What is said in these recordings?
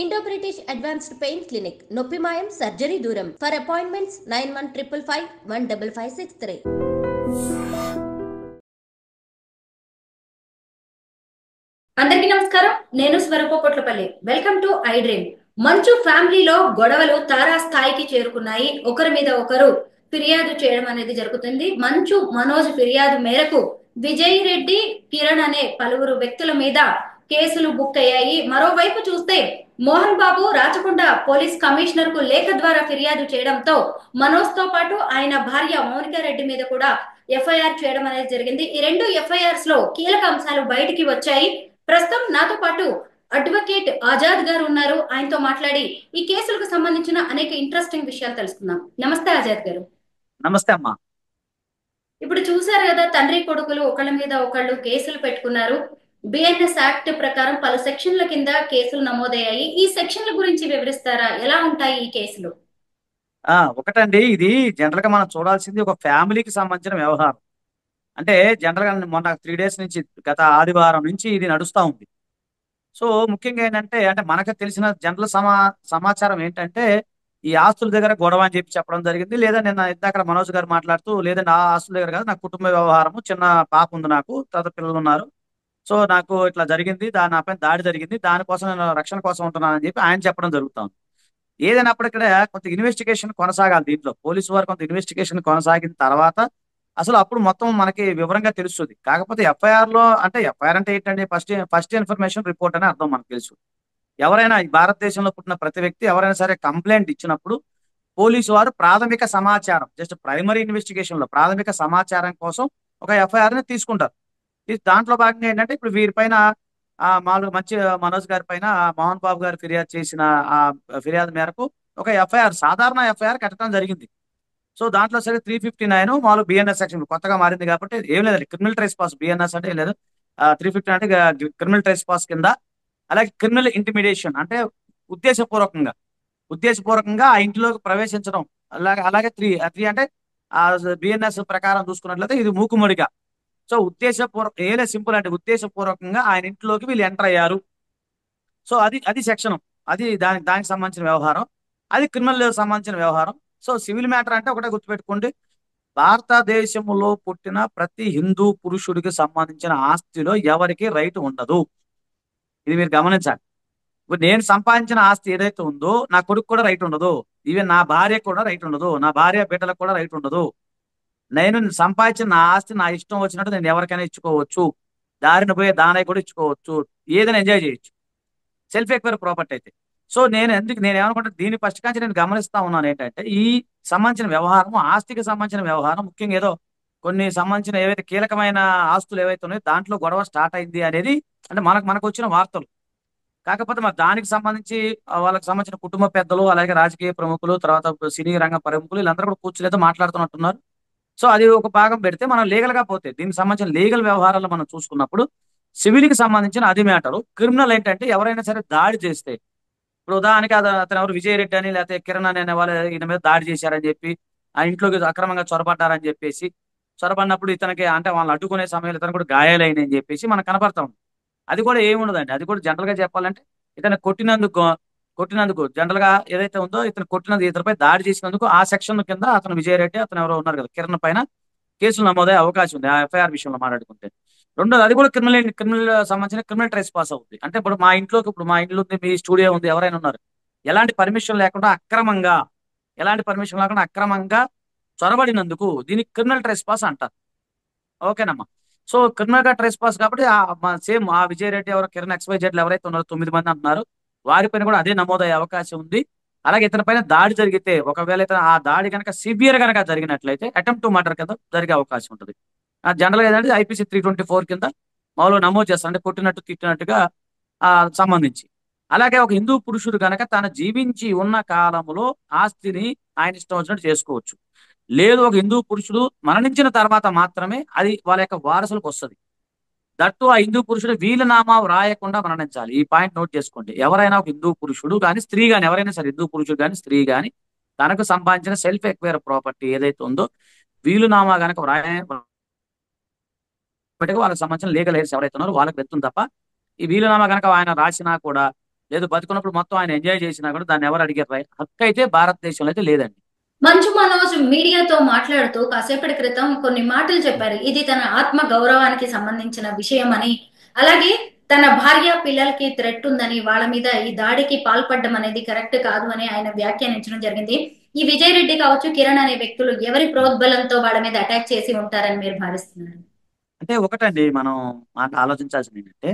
Indo British advanced pain clinic నొప్పి మాయం surgery దూరం ఫర్ అపాయింట్మెంట్స్ 9155515563. అందరికీ నమస్కారం. నేను Swaroopa Potlapalli. Welcome to iDream. Manchu ఫ్యామిలీలో గొడవలు తారా స్థాయికి చేరుకున్నాయి. ఒకరి మీద ఒకరు ఫిర్యాదు చేయడం అనేది జరుగుతుంది. మంచు మనోజ్ ఫిర్యాదు మేరకు విజయ్ రెడ్డి, కిరణ్ అనే పలువురు వ్యక్తుల మీద కేసులు బుక్ అయ్యాయి. మరోవైపు చూస్తే మోహన్ బాబు రాచకొండ పోలీస్ కమిషనర్ కు లేఖ ద్వారా ఫిర్యాదు చేయడంతో మనోజ్ తో పాటు ఆయన భార్య మౌనికా రెడ్డి మీద కూడా ఎఫ్ఐఆర్ చేయడం అనేది జరిగింది. ఈ రెండు ఎఫ్ఐఆర్స్ లో కీలక అంశాలు బయటికి వచ్చాయి. ప్రస్తుతం నాతో పాటు అడ్వకేట్ ఆజాద్ గారు ఉన్నారు. ఆయనతో మాట్లాడి ఈ కేసులకు సంబంధించిన అనేక ఇంట్రెస్టింగ్ విషయాలు తెలుసుకుందాం. నమస్తే ఆజాద్ గారు. నమస్తే అమ్మా. ఇప్పుడు చూసారు కదా, తండ్రి కొడుకులు ఒకళ్ళ మీద ఒకళ్ళు కేసులు పెట్టుకున్నారు. బిఎన్ఎస్ యాక్ట్ ప్రకారం పలు సెక్షన్ల కింద కేసులు నమోదయ్యాయి. ఈ సెక్షన్ల గురించి వివరిస్తారా? ఎలా ఉంటాయి ఈ కేసులు? ఒకటండి, ఇది జనరల్ గా మనం చూడాల్సింది ఒక ఫ్యామిలీకి సంబంధించిన వ్యవహారం. అంటే జనరల్ గా మొన్న 3 days నుంచి, గత ఆదివారం నుంచి ఇది నడుస్తా ఉంది. సో ముఖ్యంగా ఏంటంటే, అంటే మనకు తెలిసిన జనరల్ సమాచారం ఏంటంటే, ఈ ఆస్తుల దగ్గర గొడవ అని చెప్పి చెప్పడం జరిగింది. లేదా నిన్న ఇందాక మనోజ్ గారు మాట్లాడుతూ, లేదంటే ఆ ఆస్తుల దగ్గర కాదు, నా కుటుంబ వ్యవహారము, చిన్న పాప ఉంది నాకు, తర్వాత పిల్లలు ఉన్నారు. సో నాకు ఇట్లా జరిగింది, నాపైన దాడి జరిగింది, దానికోసం నేను రక్షణ కోసం ఉంటున్నానని చెప్పి ఆయన చెప్పడం జరుగుతాం. ఏదైనప్పటికీ కొంత ఇన్వెస్టిగేషన్ కొనసాగాలి. దీంట్లో పోలీసు వారు కొంత ఇన్వెస్టిగేషన్ కొనసాగిన తర్వాత అసలు అప్పుడు మొత్తం మనకి వివరంగా తెలుస్తుంది. కాకపోతే ఎఫ్ఐఆర్ అంటే ఏంటంటే, ఫస్ట్ ఇన్ఫర్మేషన్ రిపోర్ట్ అని అర్థం, మనకు తెలుసు. ఎవరైనా ఈ భారతదేశంలో పుట్టిన ప్రతి వ్యక్తి ఎవరైనా సరే కంప్లైంట్ ఇచ్చినప్పుడు పోలీసు వారు ప్రాథమిక సమాచారం, జస్ట్ ప్రైమరీ ఇన్వెస్టిగేషన్ లో ప్రాథమిక సమాచారం కోసం ఒక ఎఫ్ఐఆర్ ని తీసుకుంటారు. దాంట్లో భాగంగా ఏంటంటే, ఇప్పుడు వీరిపైన మామూలుగా మంచి మనోజ్ గారి పైన మోహన్ బాబు గారు ఫిర్యాదు చేసిన ఆ ఫిర్యాదు మేరకు ఒక ఎఫ్ఐఆర్, సాధారణ ఎఫ్ఐఆర్ కట్టడం జరిగింది. సో దాంట్లో సరే 359 మామూలు బిఎన్ఎస్ సెక్షన్ కొత్తగా మారింది కాబట్టి ఏం లేదండి, క్రిమినల్ ట్రెస్ పాస్, బిఎన్ఎస్ అంటే ఏం లేదు, 359 అంటే క్రిమినల్ ట్రెస్ పాస్ కింద. అలాగే క్రిమినల్ ఇంటిమిడేషన్ అంటే ఉద్దేశపూర్వకంగా ఉద్దేశపూర్వకంగా ఆ ఇంటిలోకి ప్రవేశించడం. అలాగే త్రీ త్రీ అంటే ఆ బిఎన్ఎస్ ప్రకారం చూసుకున్నట్లయితే ఇది మూకుమ్మడిగా. సో ఏలే సింపుల్ అంటే ఉద్దేశపూర్వకంగా ఆయన ఇంట్లోకి వీళ్ళు ఎంటర్ అయ్యారు. సో అది సెక్షన్, అది దానికి సంబంధించిన వ్యవహారం, అది క్రిమినల్ సంబంధించిన వ్యవహారం. సో సివిల్ మ్యాటర్ అంటే ఒకటే గుర్తుపెట్టుకోండి, భారతదేశంలో పుట్టిన ప్రతి హిందూ పురుషుడికి సంబంధించిన ఆస్తిలో ఎవరికి రైట్ ఉండదు. ఇది మీరు గమనించాలి. ఇప్పుడు నేను సంపాదించిన ఆస్తి ఏదైతే ఉందో నా కొడుకు కూడా రైట్ ఉండదు, ఈవెన్ నా భార్య కూడా రైట్ ఉండదు, నా భార్య బిడ్డలకు కూడా రైట్ ఉండదు. నేను సంపాదించిన నా ఆస్తి నా ఇష్టం వచ్చినట్టు నేను ఎవరికైనా ఇచ్చుకోవచ్చు, దారిన పోయే దానయ్య కూడా ఇచ్చుకోవచ్చు, ఏదైనా ఎంజాయ్ చేయొచ్చు, సెల్ఫ్ ఎక్వైర్ ప్రాపర్టీ అయితే. సో నేను ఏమనుకుంటే, దీని ఫస్ట్ కాంచి నేను గమనిస్తా ఉన్నాను ఏంటంటే, ఈ సంబంధించిన వ్యవహారం, ఆస్తికి సంబంధించిన వ్యవహారం, ముఖ్యంగా ఏదో కొన్ని సంబంధించిన ఏవైతే కీలకమైన ఆస్తులు ఏవైతే ఉన్నాయో దాంట్లో గొడవ స్టార్ట్ అయింది అనేది అంటే మనకు వచ్చిన వార్తలు. కాకపోతే మరి దానికి సంబంధించి వాళ్ళకి సంబంధించిన కుటుంబ పెద్దలు, అలాగే రాజకీయ ప్రముఖులు, తర్వాత సినీ రంగ ప్రముఖులు, వీళ్ళందరూ కూడా కూర్చుని మాట్లాడుతున్నట్టున్నారు. సో అది ఒక భాగం పెడితే, మనం లీగల్ గా పోతే దీనికి సంబంధించిన లీగల్ వ్యవహారాలు మనం చూసుకున్నప్పుడు సివిల్ కి సంబంధించిన అది మ్యాటరు. క్రిమినల్ ఏంటంటే, ఎవరైనా సరే దాడి చేస్తే, ఇప్పుడు ఉదాహరణకి అతను ఎవరు విజయ్ రెడ్డి అని లేకపోతే కిరణ్ అనే వాళ్ళు ఈయన మీద దాడి చేశారని చెప్పి, ఆ ఇంట్లోకి అక్రమంగా చొరబడ్డారని చెప్పేసి, చొరబడినప్పుడు ఇతనికి అంటే వాళ్ళని అడ్డుకునే సమయంలో ఇతను కూడా గాయాలైనని చెప్పేసి మనకు కనపడతాం. అది కూడా ఏముండదండి, అది కూడా జనరల్ గా చెప్పాలంటే, ఇతను కొట్టినందుకు జనరల్ గా ఏదైతే ఉందో, ఇతను కొట్టినందుకు, ఇతనిపై దాడి చేసినందుకు ఆ సెక్షన్ కింద అతను విజయ్ రెడ్డి అతను ఎవరో ఉన్నారు కదా కిరణ్ పైన కేసులు నమోదయ్యే అవకాశం ఉంది, ఆ ఎఫ్ఐఆర్ విషయంలో మాట్లాడుకుంటే. రెండోది, అది కూడా క్రిమినల్ సంబంధించిన క్రిమినల్ ట్రెస్ పాస్ అవుతుంది. అంటే ఇప్పుడు మా ఇంట్లోకి, ఇప్పుడు మా ఇంట్లో ఉంది, మీ స్టూడియో ఉంది, ఎవరైనా ఉన్నారు, ఎలాంటి పర్మిషన్ లేకుండా అక్రమంగా చొరబడినందుకు దీనికి క్రిమినల్ ట్రెస్ పాస్ అంటారు. ఓకేనమ్మా. సో క్రిమినల్ గా ట్రెస్ పాస్ కాబట్టి సేమ్ ఆ విజయ్ రెడ్డి ఎవరు, కిరణ్ XYZ ఎవరైతే ఉన్నారో 9 మంది అంటున్నారు, వారిపైన కూడా అదే నమోదయ్యే అవకాశం ఉంది. అలాగే ఇతని పైన దాడి జరిగితే, ఒకవేళ ఇతను ఆ దాడి కనుక సివియర్ కనుక జరిగినట్లయితే అటెంప్ట్ టు మర్డర్ కింద జరిగే అవకాశం ఉంటుంది. జనరల్ గా ఏంటంటే IPC 324 కింద మామూలుగా నమోదు చేస్తారు, అంటే కొట్టినట్టు తిట్టినట్టుగా సంబంధించి. అలాగే ఒక హిందూ పురుషుడు కనుక తను జీవించి ఉన్న కాలంలో ఆస్తిని ఆయన ఇష్టం వచ్చినట్టు చేసుకోవచ్చు. లేదు, ఒక హిందూ పురుషుడు మరణించిన తర్వాత మాత్రమే అది వాళ్ళ యొక్క వారసులకు వస్తుంది. దట్టు ఆ హిందూ పురుషుడు వీలునామా వ్రాయకుండా మరణించాలి. ఈ పాయింట్ నోట్ చేసుకోండి. ఎవరైనా ఒక హిందూ పురుషుడు కానీ స్త్రీ కానీ, ఎవరైనా సరే, హిందూ పురుషుడు కానీ స్త్రీ కానీ, తనకు సంపాదించిన సెల్ఫ్ ఎక్వైర్ ప్రాపర్టీ ఏదైతే ఉందో వీలునామా కనుక వాళ్ళకి సంబంధించిన లీగల్ హెయిర్స్ ఎవరైతే ఉన్నారో వాళ్ళకి వెళ్తుంది తప్ప, ఈ వీలునామా కనుక ఆయన రాసినా కూడా లేదు బతుకున్నప్పుడు మొత్తం ఆయన ఎంజాయ్ చేసినా కూడా దాన్ని ఎవరు అడిగారు హక్కు అయితే భారతదేశంలో అయితే లేదండి. మంచు మనోజ్ మీడియాతో మాట్లాడుతూ కాసేపటి క్రితం కొన్ని మాటలు చెప్పారు. ఇది తన ఆత్మ గౌరవానికి సంబంధించిన విషయం అని, అలాగే తన భార్య పిల్లలకి థ్రెట్ ఉందని, వాళ్ళ మీద ఈ దాడికి పాల్పడడం అనేది కరెక్ట్ కాదు అని ఆయన వ్యాఖ్యానించడం జరిగింది. ఈ విజయ్ రెడ్డి కావచ్చు, కిరణ్ అనే వ్యక్తులు ఎవరి ప్రోద్బలంతో వాళ్ళ మీద అటాక్ చేసి ఉంటారని మీరు భావిస్తున్నారు? అంటే ఒకటండి మనం ఆలోచించాల్సింది ఏంటంటే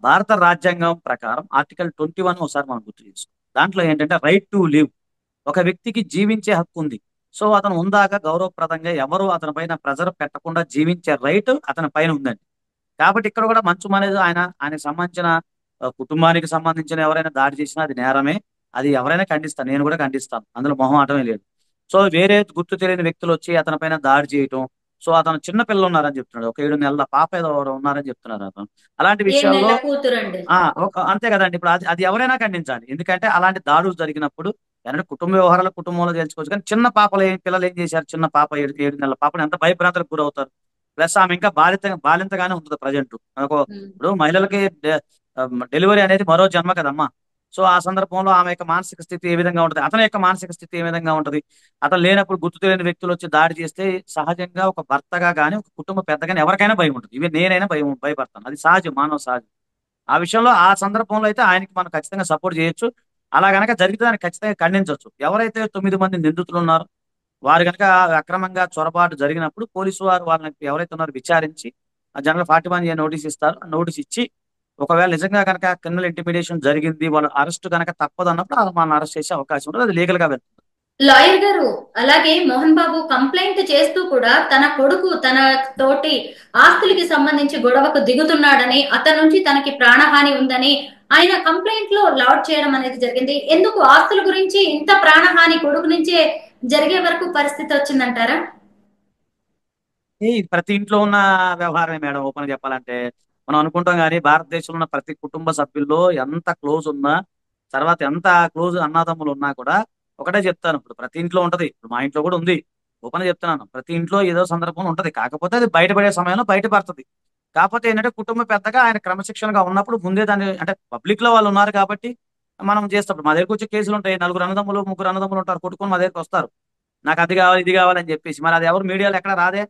భారత రాజ్యాంగం ప్రకారం ఆర్టికల్ 21 ఒకసారి మనం గుర్తు చేసుకోం. దాంట్లో ఏంటంటే రైట్ టు లివ్, ఒక వ్యక్తికి జీవించే హక్కు ఉంది. సో అతను ఉందాక గౌరవప్రదంగా ఎవరు అతని పైన ప్రెజర్ పెట్టకుండా జీవించే రైట్ అతని పైన ఉందండి. కాబట్టి ఇక్కడ కూడా మంచు అనేది ఆయనకు సంబంధించిన కుటుంబానికి సంబంధించిన ఎవరైనా దాడి చేసినా అది నేరమే. అది ఎవరైనా ఖండిస్తాను, నేను కూడా ఖండిస్తాను, అందులో మొహమాటమే లేదు. సో వేరే గుర్తు తెలియని వ్యక్తులు వచ్చి అతని పైన దాడి చేయటం, సో అతను చిన్న పిల్లలు ఉన్నారని చెప్తున్నాడు, ఒక 7 నెలల పాప ఏదో ఉన్నారని చెప్తున్నారు అతను. అలాంటి 7 విషయాల్లో నెలల కూతురండి. అంతే కదండి. ఇప్పుడు అది అది ఎవరైనా ఖండించాలి. ఎందుకంటే అలాంటి దాడులు జరిగినప్పుడు ఏంటంటే కుటుంబ వ్యవహారాలు కుటుంబంలో తెలుసుకోవచ్చు, కానీ చిన్న పిల్లలు ఏం చేశారు? చిన్న పాప 7 నెలల పాపను ఎంత భయభ్రాంతులకు గురవుతారు. ప్లస్ ఆమె ఇంకా బాలింతగానే ఉంటుంది ప్రజెంట్. ఇప్పుడు మహిళలకి డెలివరీ అనేది మరో జన్మ కదమ్మా. సో ఆ సందర్భంలో ఆమె యొక్క మానసిక స్థితి ఏ విధంగా ఉంటుంది, అతని యొక్క మానసిక స్థితి ఏ విధంగా ఉంటుంది. అతను లేనప్పుడు గుర్తు తెలియని వ్యక్తులు వచ్చి దాడి చేస్తే సహజంగా ఒక భర్తగా కానీ ఒక కుటుంబ పెద్ద కానీ ఎవరికైనా భయం ఉంటుంది. ఇవి నేనైనా భయపడతాను, అది సహజం, మానవ సహజం. ఆ విషయంలో ఆ సందర్భంలో అయితే ఆయనకి మనం ఖచ్చితంగా సపోర్ట్ చేయొచ్చు. అలా గనక జరిగితే దాన్ని ఖచ్చితంగా ఖండించవచ్చు. ఎవరైతే 9 మంది నిందితులు ఉన్నారో వారు కనుక అక్రమంగా చొరబాటు జరిగినప్పుడు పోలీసు వారు వాళ్ళని ఎవరైతే ఉన్నారో విచారించి జనరల్ 41A నోటీస్ ఇస్తారు. నోటీస్ ఇచ్చి ఒకవేళ నిజంగా కనుక క్రిమినల్ ఇంటిమిడేషన్ జరిగింది, వాళ్ళు అరెస్ట్ కనుక తప్పదు అన్నప్పుడు వాళ్ళని అరెస్ట్ చేసే అవకాశం ఉంటుంది. అది లీగల్ గా వెళ్తుంది. లాయర్ గారు, అలాగే మోహన్ బాబు కంప్లైంట్ చేస్తూ కూడా తన కొడుకు తన తోటి ఆస్తులకి సంబంధించి గొడవకు దిగుతున్నాడని, అతని నుంచి తనకి ప్రాణహాని ఉందని ఆయన కంప్లైంట్ లో లాడ్ చేయడం అనేది జరిగింది. ఎందుకు ఆస్తుల గురించి ఇంత ప్రాణహాని కొడుకు నుంచే జరిగే వరకు పరిస్థితి వచ్చిందంటారా? ఇది ప్రతి ఇంట్లో ఉన్న వ్యవహారమే మేడం. ఓపెన్ చెప్పాలంటే మనం అనుకుంటాం కానీ భారతదేశంలో ఉన్న ప్రతి కుటుంబ సభ్యుల్లో ఎంత క్లోజ్ ఉన్నా, తర్వాత ఎంత క్లోజ్ అన్నదమ్ములు ఉన్నా కూడా ఒకటే చెప్తాను, ఇప్పుడు ప్రతి ఇంట్లో ఉంటది. ఇప్పుడు మా ఇంట్లో కూడా ఉంది. ఓపెన్ చెప్తున్నాను, ప్రతి ఇంట్లో ఏదో సందర్భం ఉంటది. కాకపోతే అది బయటపడే సమయంలో బయటపడుతుంది. కాకపోతే ఏంటంటే కుటుంబ పెద్దగా ఆయన క్రమశిక్షణగా ఉన్నప్పుడు ముందే దాన్ని, అంటే పబ్లిక్ లో వాళ్ళు ఉన్నారు కాబట్టి మనం చేస్తాం. మా దగ్గరకు వచ్చే కేసులు ఉంటాయి, 4 అన్నదమ్ములు 3 అన్నదమ్ములు ఉంటారు, కొట్టుకొని మా దగ్గరకు వస్తారు, నాకు అది కావాలి ఇది కావాలని చెప్పేసి. మరి అది ఎవరు మీడియాలో ఎక్కడ రాదే,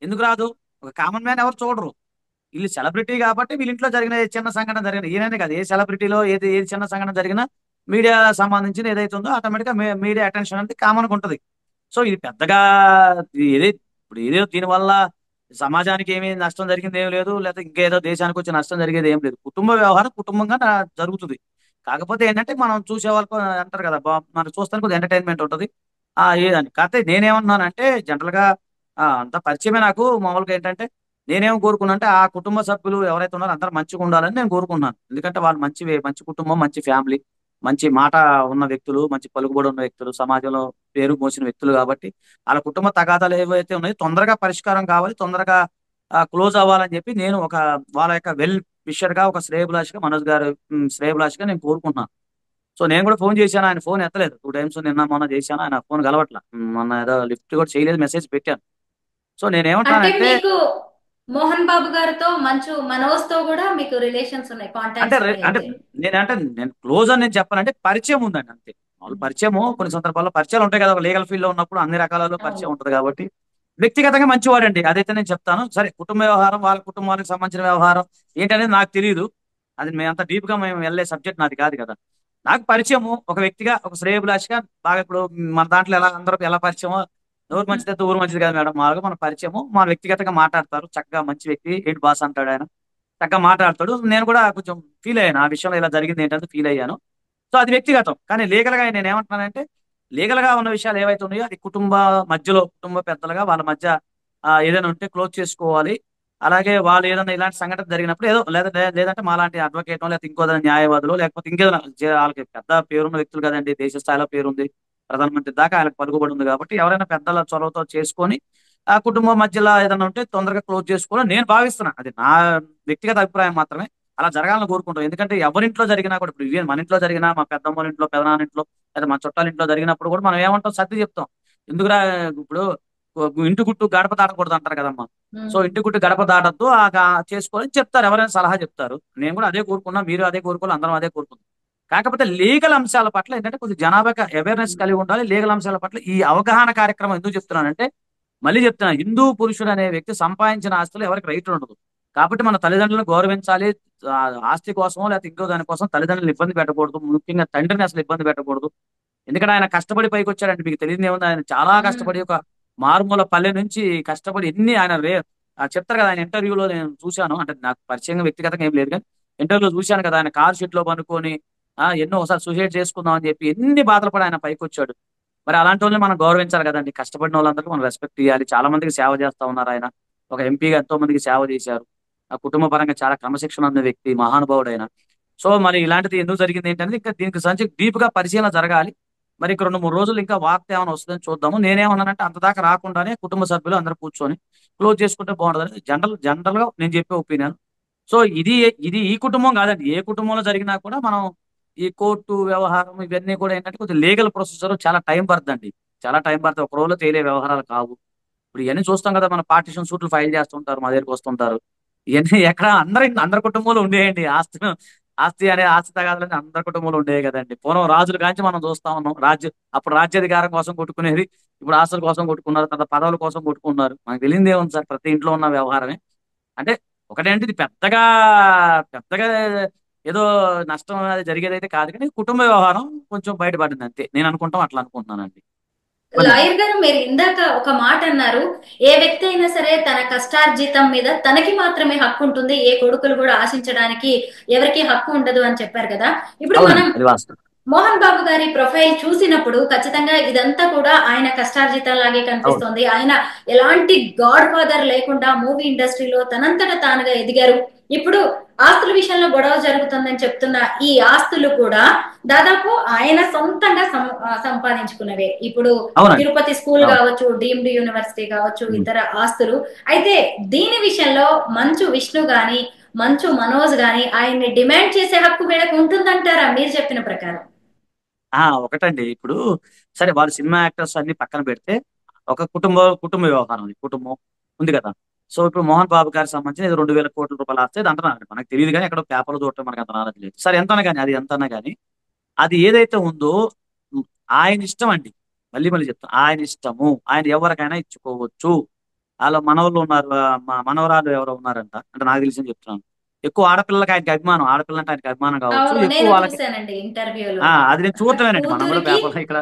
ఎందుకు రాదు? ఒక కామన్ మ్యాన్ ఎవరు చూడరు. వీళ్ళు సెలబ్రిటీ కాబట్టి వీళ్ళ ఇంట్లో జరిగిన ఏ చిన్న సంఘటన జరిగిన, ఈయననే కాదు, ఏ సెలబ్రిటీలో ఏది చిన్న సంఘటన జరిగినా మీడియా సంబంధించిన ఏదైతే ఉందో ఆటోమేటిక్ గా మీడియా అటెన్షన్ అనేది కామన్ గా ఉంటుంది. సో ఇది పెద్దగా ఏది ఇప్పుడు ఏదో దీనివల్ల సమాజానికి ఏమీ నష్టం జరిగింది ఏం లేదు, లేకపోతే ఇంకేదో దేశానికి వచ్చి నష్టం జరిగేది ఏం లేదు. కుటుంబ వ్యవహారం కుటుంబంగా జరుగుతుంది. కాకపోతే ఏంటంటే మనం చూసే వాళ్ళకు అంటారు కదా, మనం చూస్తానికి కొద్దిగా ఎంటర్టైన్మెంట్ ఉంటుంది ఏదని. కాకపోతే నేనేమన్నానంటే జనరల్ గా అంత పరిచయమే నాకు. మామూలుగా ఏంటంటే నేనేం కోరుకున్నా అంటే ఆ కుటుంబ సభ్యులు ఎవరైతే ఉన్నారో అందరూ మంచిగా ఉండాలని నేను కోరుకున్నాను. ఎందుకంటే వాళ్ళు మంచి కుటుంబం, మంచి ఫ్యామిలీ, మంచి మాట ఉన్న వ్యక్తులు, మంచి పలుకుబడి ఉన్న వ్యక్తులు, సమాజంలో పేరు మోసిన వ్యక్తులు కాబట్టి వాళ్ళ కుటుంబ తగాదాలు ఏవైతే ఉన్నాయో తొందరగా పరిష్కారం కావాలి, తొందరగా క్లోజ్ అవ్వాలని చెప్పి నేను వాళ్ళ యొక్క వెల్ విషర్ గా, ఒక శ్రేయభిలాషిగా, మనోజ్ గారు శ్రేయభిలాషిగా నేను కోరుకుంటున్నాను. సో నేను కూడా ఫోన్ చేశాను, ఆయన ఫోన్ ఎత్తలేదు. 2 టైమ్స్ నిన్న మొన్న చేశాను, ఆయన ఫోన్ కలవట్ల. మొన్న ఏదో లిఫ్ట్ కూడా చేయలేదు, మెసేజ్ పెట్టాను. సో అంటే నేనేమంటానంటే మీకు మోహన్ బాబు గారితో మంచు మనోజ్ తో కూడా మీకు రిలేషన్స్ ఉన్నాయి, అంటే కాంటాక్ట్స్ ఉన్నాయి అంటే అయితే? నేను క్లోజ్ అని నేను చెప్పానంటే పరిచయం ఉందండి అంతే. వాళ్ళు పరిచయము కొన్ని సందర్భాల్లో పరిచయాలు ఉంటాయి కదా, లీగల్ ఫీల్డ్ లో ఉన్నప్పుడు అన్ని రకాలలో పరిచయం అవును. ఉంటుంది కాబట్టి. వ్యక్తిగతంగా మంచివాడండి, అదైతే నేను చెప్తాను. సరే కుటుంబ వ్యవహారం, వాళ్ళ కుటుంబానికి సంబంధించిన వ్యవహారం ఏంటనేది నాకు తెలియదు. అది మేము అంత డీప్ గా మేము వెళ్ళే సబ్జెక్ట్ నాది కాదు కదా. నాకు పరిచయము ఒక వ్యక్తిగా, ఒక శ్రేయభిలాషిగా బాగా. ఇప్పుడు మన దాంట్లో ఎలా అందరూ ఎలా పరిచయమో, ఎవరు మంచిది అయితే ఊరు మంచిది కాదు మేడం. మాకు మన పరిచయము, మా వ్యక్తిగతంగా మాట్లాడతారు, చక్కగా మంచి వ్యక్తి, ఏంటి బాస్ అంటాడు ఆయన, చక్కగా మాట్లాడతాడు. నేను కూడా కొంచెం ఫీల్ అయ్యాను ఆ విషయంలో, ఇలా జరిగింది ఏంటంటే ఫీల్ అయ్యాను. సో అది వ్యక్తిగతం. కానీ లీగల్ గా నేను ఏమంటున్నానంటే లీగల్ గా ఉన్న విషయాలు ఏవైతే ఉన్నాయో అది కుటుంబ మధ్యలో, కుటుంబ పెద్దలుగా వాళ్ళ మధ్య ఏదైనా ఉంటే క్లోజ్ చేసుకోవాలి. అలాగే వాళ్ళు ఏదైనా ఇలాంటి సంఘటన జరిగినప్పుడు ఏదో లేదంటే మాలాంటి అడ్వకేట్ లేకపోతే ఇంకో న్యాయవాదులు లేకపోతే ఇంకేదైనా వాళ్ళకి పెద్ద పేరున్న వ్యక్తులు కదండి, దేశ స్థాయిలో పేరుంది, ప్రధానమంత్రి దాకా ఆయనకు పలుకుబడి ఉంది కాబట్టి ఎవరైనా పెద్దల చొరవతో చేసుకొని ఆ కుటుంబం మధ్యలో ఏదైనా ఉంటే తొందరగా క్లోజ్ చేసుకోవాలని నేను భావిస్తున్నా. అది నా వ్యక్తిగత అభిప్రాయం మాత్రమే. అలా జరగాలని కోరుకుంటాం. ఎందుకంటే ఎవరింట్లో జరిగినా కూడా, ఇప్పుడు ఇవే మన ఇంట్లో జరిగినా, మా పెద్దమ్మ ఇంట్లో, పెదనాన్న ఇంట్లో, లేదా మా చుట్టాల ఇంట్లో జరిగినప్పుడు కూడా మనం ఏమంటాం, సర్ది చెప్తాం. ఎందుకురా ఇప్పుడు ఇంటి గుట్టు గడప దాటకూడదు అంటారు కదమ్మా. సో ఉమ్. ఇంటి గుట్టు గడప దాటద్దు చేసుకోవాలని చెప్తారు, ఎవరైనా సలహా చెప్తారు. నేను కూడా అదే కోరుకున్నా, మీరు అదే కోరుకోవాలి, అందరం అదే కోరుకుందాం. కాకపోతే లీగల్ అంశాల పట్ల ఏంటంటే కొద్దిగా జనాభాకి అవేర్నెస్ కలిగి ఉండాలి. లీగల్ అంశాల పట్ల ఈ అవగాహన కార్యక్రమం ఎందుకు చెప్తున్నానంటే, మళ్ళీ చెప్తున్నా, హిందూ పురుషుడు అనే వ్యక్తి సంపాదించిన ఆస్తులు ఎవరికి రైట్ ఉండదు. కాబట్టి మన తల్లిదండ్రులను గౌరవించాలి. ఆ, ఆస్తి కోసమో లేకపోతే ఇంకో దానికోసం తల్లిదండ్రులను ఇబ్బంది పెట్టకూడదు, ముఖ్యంగా తండ్రిని అసలు ఇబ్బంది పెట్టకూడదు. ఎందుకంటే ఆయన కష్టపడి పైకి వచ్చాడంటే మీకు తెలియదు ఏముంది, ఆయన చాలా ఉమ్. కష్టపడి ఒక మారుమూల పల్లె నుంచి కష్టపడి ఎన్ని ఆయన చెప్తారు కదా, ఆయన ఇంటర్వ్యూలో నేను చూశాను, అంటే నాకు పరిచయంగా వ్యక్తిగతంగా ఏం లేదు కానీ ఇంటర్వ్యూలో చూశాను కదా, ఆయన కార్ షీట్ లో పనుకొని ఎన్నో ఒకసారి సూసైడ్ చేసుకుందాం అని చెప్పి ఎన్ని బాధలు పడి ఆయన పైకి వచ్చాడు. మరి అలాంటి వాళ్ళని మనం గౌరవించాలి కదండి. కష్టపడిన వాళ్ళందరికీ మనం రెస్పెక్ట్ ఇవ్వాలి. చాలా మందికి సేవ చేస్తా ఉన్నారు ఆయన. ఒక ఎంపీగా ఎంతో మందికి సేవ చేశారు. ఆ కుటుంబ పరంగా చాలా క్రమశిక్షణ ఉన్న వ్యక్తి, మహానుభావుడు ఆయన. సో మరి ఇలాంటిది ఎందుకు జరిగింది ఏంటంటే ఇంకా దీనికి సంబంధించి డీప్ గా పరిశీలన జరగాలి. మరి ఇక 2-3 రోజులు ఇంకా వార్త ఏమైనా వస్తుందని చూద్దాము. నేనేమన్నానంటే అంత దాకా రాకుండానే కుటుంబ సభ్యులు అందరూ కూర్చొని క్లోజ్ చేసుకుంటే బాగుంటుంది. జనరల్ గా నేను చెప్పే ఒపీనియన్. సో ఇది ఈ కుటుంబం కాదండి, ఏ కుటుంబంలో జరిగినా కూడా మనం ఈ కోర్టు వ్యవహారం ఇవన్నీ కూడా ఏంటంటే కొంచెం లీగల్ ప్రొసెసర్ చాలా టైం పడుతుందండి. చాలా టైం పడుతుంది, ఒక రోజులో తేలే వ్యవహారాలు కావు. ఇప్పుడు ఇవన్నీ చూస్తాం కదా, మన పార్టీషన్ సూట్లు ఫైల్ చేస్తుంటారు, మా దగ్గరికి వస్తుంటారు. ఇవన్నీ ఎక్కడ అందరి కుటుంబంలో ఉండేయండి. ఆస్తి తగాదాలని అందరి కుటుంబంలో ఉండేవి కదండి. పూర్వం రాజుల కాంచి మనం చూస్తా ఉన్నాం. అప్పుడు రాజ్యాధికారం కోసం కొట్టుకునేది, ఇప్పుడు ఆస్తుల కోసం కొట్టుకున్నారు, తర్వాత పదవుల కోసం కొట్టుకున్నారు. మనకు తెలియదు ఏముంది సార్, ప్రతి ఇంట్లో ఉన్న వ్యవహారమే. అంటే ఒకటేంటి, ఇది పెద్దగా పెద్దగా ఏదో నష్టం అది జరిగేదైతే కాదు, కానీ కుటుంబ వ్యవహారం కొంచెం బయటపడింది అంతే, నేను అనుకుంటాం, అట్లా అనుకుంటున్నానండి. మరి లాయర్ గారు, మీరు ఇందాక ఒక మాట అన్నారు, ఏ వ్యక్తి అయినా సరే తన కష్టార్జితం మీద తనకి మాత్రమే హక్కు ఉంటుంది, ఏ కొడుకులు కూడా ఆశించడానికి ఎవరికి హక్కు ఉండదు అని చెప్పారు కదా. ఇప్పుడు మనం అవునండి, అది వాస్తవం. మోహన్ బాబు గారి ప్రొఫైల్ చూసినప్పుడు ఖచ్చితంగా ఇదంతా కూడా ఆయన కష్టార్జితం లాగే అవును. కనిపిస్తోంది. ఆయన ఎలాంటి గాడ్ ఫాదర్ లేకుండా మూవీ ఇండస్ట్రీలో తనంతట తానుగా ఎదిగారు. ఇప్పుడు ఆస్తుల విషయంలో గొడవ జరుగుతుందని చెప్తున్న ఈ ఆస్తులు కూడా దాదాపు ఆయన సొంతంగా సంపాదించుకున్నవే. ఇప్పుడు అవునండి. తిరుపతి స్కూల్ అవును. కావచ్చు, డీమ్డ్ యూనివర్సిటీ కావచ్చు, ఉమ్. ఇతర ఆస్తులు. అయితే దీని విషయంలో మంచు విష్ణు గాని మంచు మనోజ్ గాని ఆయన్ని డిమాండ్ చేసే హక్కు వీళ్ళకి ఉంటుందంటారా మీరు చెప్పిన ప్రకారం? ఒకటండి, ఇప్పుడు సరే వాళ్ళు సినిమా యాక్టర్స్ అన్ని పక్కన పెడితే ఒక కుటుంబ వ్యవహారం, అది కుటుంబం ఉంది కదా. సో ఇప్పుడు మోహన్ బాబు గారికి సంబంధించి 2,000 కోట్ల రూపాయలు ఆస్తే అది అంటున్నారు, మనకు తెలియదు కానీ ఎక్కడో పేపర్లు చూడటం మనకు అంత నాలెడ్జ్ లేదు. సరే ఎంతనా కానీ, అది ఎంతనా కానీ అది ఏదైతే ఉందో ఉమ్, ఆయన ఇష్టం అండి. మళ్ళీ మళ్ళీ చెప్తాను, ఆయన ఇష్టము, ఆయన ఎవరికైనా ఇచ్చుకోవచ్చు. వాళ్ళ మనవళ్ళు ఉన్నారు, మా మనవరాలు ఎవరో ఉన్నారంట, అంటే నాకు తెలిసి చెప్తున్నాను. ఎక్కువ ఆడపిల్లలకి ఆయనకి అభిమానం, ఆడపిల్ల అంటే ఆయనకి అభిమానం కావచ్చు అవును, ఎక్కువ నేను వాళ్ళకి. చూశానండి ఇంటర్వ్యూలో. అది నేను చూడటమేనండి, మనం కూడా కూతురికి పేపర్లో ఇక్కడ.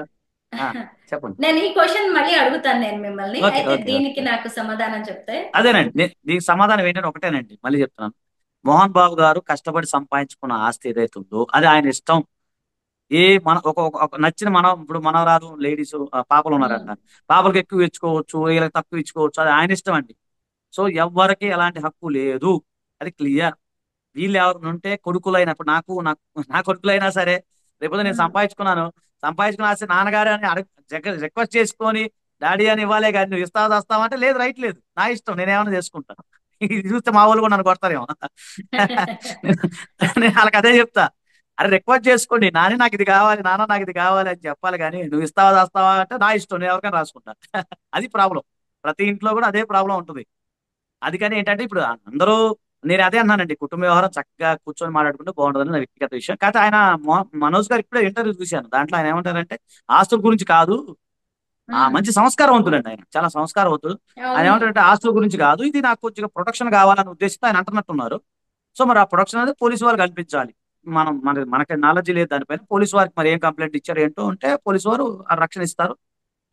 ఆ, చెప్పండి. నేను ఈ క్వశ్చన్ మళ్ళీ అడుగుతాను నేను మిమ్మల్ని, ఓకే, అయితే ఓకే, దీనికి ఓకే. నాకు సమాధానం చెప్తే. అదేనండి, దీనికి సమాధానం ఏంటంటే ఒకటేనండి, మళ్ళీ చెప్తున్నాను. మోహన్ బాబు గారు కష్టపడి సంపాదించుకున్న ఆస్తి ఏదైతే ఉందో అది ఆయన ఇష్టం. ఏ మన ఒక నచ్చిన ఇప్పుడు మనవరాలు లేడీస్ పాపలు ఉమ్. ఉన్నారంట, పాపలకు ఎక్కువ ఇచ్చుకోవచ్చు, వీళ్ళకి తక్కువ ఇచ్చుకోవచ్చు, అది ఆయన ఇష్టం అండి. సో ఎవ్వరికి ఎలాంటి హక్కు లేదు, అది క్లియర్. వీళ్ళు ఎవరు ఉంటే కొడుకులైనప్పుడు నా కొడుకులైనా సరే, లేకపోతే నేను ఉమ్. సంపాదించుకున్న ఆస్తి నాన్నగారు అని రిక్వెస్ట్ చేసుకొని డాడీ అని ఇవ్వాలే కానీ నువ్వు వస్తావా అంటే లేదు, రైట్ లేదు, నా ఇష్టం, నేనేమన్నా చేసుకుంటాను. ఇది చూస్తే మా వాళ్ళు కూడా నన్ను కొడతారేమో. నేను వాళ్ళకి అదే చెప్తా, అరే రిక్వెస్ట్ చేసుకోండి, నాకు ఇది కావాలి, నాన్న నాకు ఇది కావాలి అని చెప్పాలి, కానీ నువ్వు వస్తావా అంటే నా ఇష్టం, నేను ఎవరికైనా రాసుకుంటా. అది ప్రాబ్లం, ప్రతి ఇంట్లో కూడా అదే ప్రాబ్లం ఉంటుంది. అది కానీ ఏంటంటే ఇప్పుడు అందరూ, నేను అదే అన్నానండి, కుటుంబ వ్యవహారం చక్కగా కూర్చొని మాట్లాడుకుంటే బాగుంటుందని నా వ్యక్తిగత విషయం. కాకపోతే ఆయన మనోజ్ గారు ఇప్పుడే ఇంటర్వ్యూ చూశాను, దాంట్లో ఆయన ఏమంటారంటే ఆస్తుల గురించి కాదు, ఉమ్. మంచి సంస్కారవంతుడు ఆయన, చాలా సంస్కారవంతుడు. ఆయన అవును. ఏమంటారంటే ఆస్తుల గురించి కాదు, ఇది నాకు కొద్దిగా ప్రొటెక్షన్ కావాలనే ఉద్దేశంతో ఆయన అంటున్నట్టున్నారు. సో మరి ఆ ప్రొటెక్షన్ అనేది పోలీసు వాళ్ళు కల్పించాలి. మనకి నాలెడ్జ్ లేదు దానిపైన, పోలీసు వారికి మరి ఏం కంప్లైంట్ ఇచ్చారు ఏంటో అంటే పోలీసు వారు ఆ రక్షణ ఇస్తారు.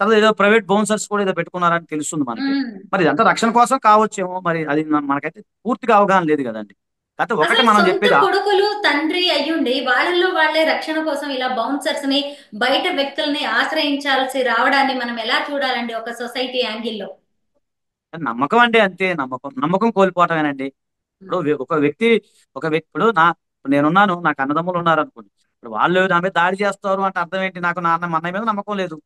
తర్వాత ఏదో ప్రైవేట్ బౌన్సర్స్ కూడా ఏదో పెట్టుకున్నారని తెలుస్తుంది మనకి. ఉమ్. మరి ఇదంతా రక్షణ కోసం కావచ్చేమో, మరి అది మనకైతే పూర్తిగా అవగాహన లేదు కదండి. కాకపోతే ఒకటి అసలు మనం సొంత చెప్పేది కొడుకులు తండ్రి అయ్యుండి వాళ్ళల్లో వాళ్ళే రక్షణ కోసం ఇలా బౌన్సర్స్ ని, బయట వ్యక్తుల్ని ఆశ్రయించాల్సి రావడాన్ని మనం ఎలా చూడాలండి ఒక సొసైటీ యాంగిల్లో? నమ్మకం అండి, అంతే, నమ్మకం కోల్పోవటమేనండి. ఇప్పుడు ఒక వ్యక్తి ఇప్పుడు నేనున్నాను, నాకు అన్నదమ్ములు ఉన్నారు అనుకోండి, ఇప్పుడు వాళ్ళు నా మీద దాడి చేస్తారు అంటే అర్థం ఏంటి, నాకు మా అన్నయ్య మీద నమ్మకం లేదు,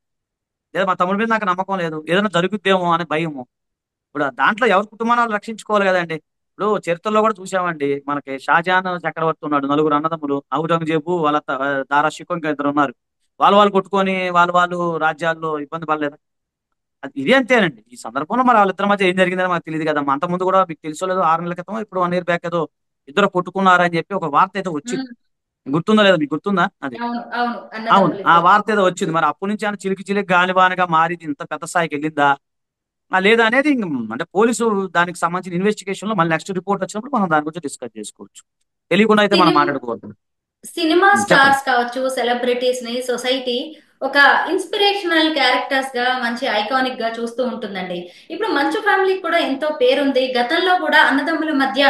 లేదా మా తమ్ముడి మీద నాకు నమ్మకం లేదు, ఏదైనా జరుగుద్దేమో అనే భయము. ఇప్పుడు దాంట్లో ఎవరి కుటుంబాన్ని వాళ్ళు రక్షించుకోవాలి కదండి. ఇప్పుడు చరిత్రలో కూడా చూసామండి, మనకి షాజహాన్ చక్రవర్తి ఉన్నాడు, నలుగురు అన్నదమ్ములు, ఔరంగజేబు వాళ్ళ దారా షికో ఇంకా ఇద్దరు ఉన్నారు. వాళ్ళు కొట్టుకొని వాళ్ళు రాజ్యాల్లో ఇబ్బంది పడలేదు. ఇది అంతేనండి. ఈ సందర్భంలో మరి వాళ్ళిద్దరి మధ్య ఏం జరిగిందని మాకు తెలియదు కదా. అంత ముందు కూడా మీకు తెలుసో లేదో 6 నెలల క్రితం ఇప్పుడు 1 ఇయర్ బ్యాక్ ఏదో ఇద్దరు కొట్టుకున్నారని చెప్పి ఒక వార్త అయితే వచ్చింది. ఉమ్, గుర్తుందో లేదో, మీకు గుర్తుందా అది? అవును అవును, అవును, అన్నదమ్ములు ఆ ఇద్దరు. వార్త ఏదో వచ్చింది. మరి అప్పటి నుంచి ఆయన చిలికి చిలికి గాలివానగా మారి ఇంత పెద్ద స్థాయికి వెళ్ళిందా లేదా అనేది అంటే పోలీసు దానికి సంబంధించిన ఇన్వెస్టిగేషన్ లో మళ్ళీ నెక్స్ట్ రిపోర్ట్ వచ్చినప్పుడు మనం దాని గురించి డిస్కస్ చేసుకోవచ్చు. తెలియకుండా అయితే మనం సినిమా మాట్లాడుకోవద్దు. సినిమా చెప్పండి. స్టార్స్ కావచ్చు, సెలబ్రిటీస్ ని సొసైటీ ఒక ఇన్స్పిరేషనల్ క్యారెక్టర్స్ గా, మంచి ఐకానిక్ గా చూస్తూ ఉంటుందండి. ఇప్పుడు మంచు ఫ్యామిలీకి కూడా ఎంతో పేరుంది. గతంలో కూడా అన్నదమ్ముల మధ్య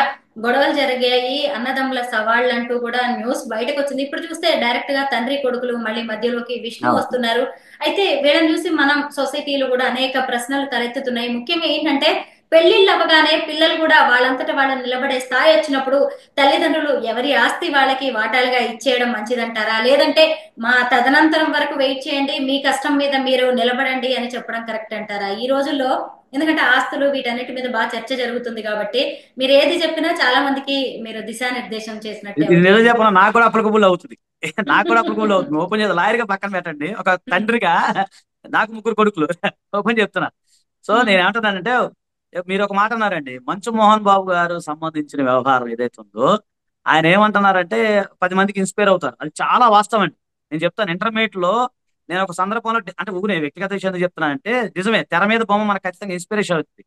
గొడవలు జరిగాయి, అన్నదమ్ముల సవాళ్ళు అంటూ కూడా న్యూస్ బయటకు వచ్చింది. ఇప్పుడు చూస్తే డైరెక్ట్ గా తండ్రి కొడుకులు మళ్ళీ మధ్యలోకి విష్ణు అవును. వస్తున్నారు. అయితే వీళ్ళని చూసి మనం సొసైటీలో కూడా అనేక ప్రశ్నలు తలెత్తుతున్నాయి. ముఖ్యంగా ఏంటంటే పెళ్లిళ్ళు అవ్వగానే పిల్లలు కూడా వాళ్ళంతట వాళ్ళు నిలబడే స్థాయి వచ్చినప్పుడు తల్లిదండ్రులు ఎవరి ఆస్తి వాళ్ళకి వాటాలుగా ఇచ్చేయడం మంచిదంటారా, లేదంటే మా తదనంతరం వరకు వెయిట్ చేయండి, మీ కష్టం మీద మీరు నిలబడండి అని చెప్పడం కరెక్ట్ అంటారా ఈ రోజుల్లో? ఎందుకంటే ఆస్తులు వీటన్నిటి మీద బాగా చర్చ జరుగుతుంది కాబట్టి మీరు ఏది చెప్పినా చాలా మందికి మీరు దిశానిర్దేశం చేసినట్టే ఇది నిజం అవుతుంది. చెప్పిన నాకు కూడా అప్లికబుల్ అవుతుంది. నాకు కూడా అప్లికబుల్ అవుతుంది. ఓపెన్ చేసి లాయర్ గా పక్కన పెట్టండి. ఒక తండ్రిగా నాకు ముగ్గురు కొడుకులు ఓపెన్ చెప్తున్నా. సో నేను ఏమంటున్నానంటే, మీరు ఒక మాట అన్నారండి, మంచు మోహన్ బాబు గారు సంబంధించిన వ్యవహారం ఏదైతే ఉందో ఆయన ఏమంటున్నారంటే 10 మందికి ఇన్స్పైర్ అవుతారు. అది చాలా వాస్తవం అండి. నేను చెప్తాను, ఇంటర్మీడియట్ లో నేను ఒక సందర్భంలో అంటే ఊనే వ్యక్తిగత విషయం ఎందుకు చెప్తున్నానంటే, నిజమే తెర మీద బొమ్మ మనకు ఖచ్చితంగా ఇన్స్పిరేషన్ అవుతుంది.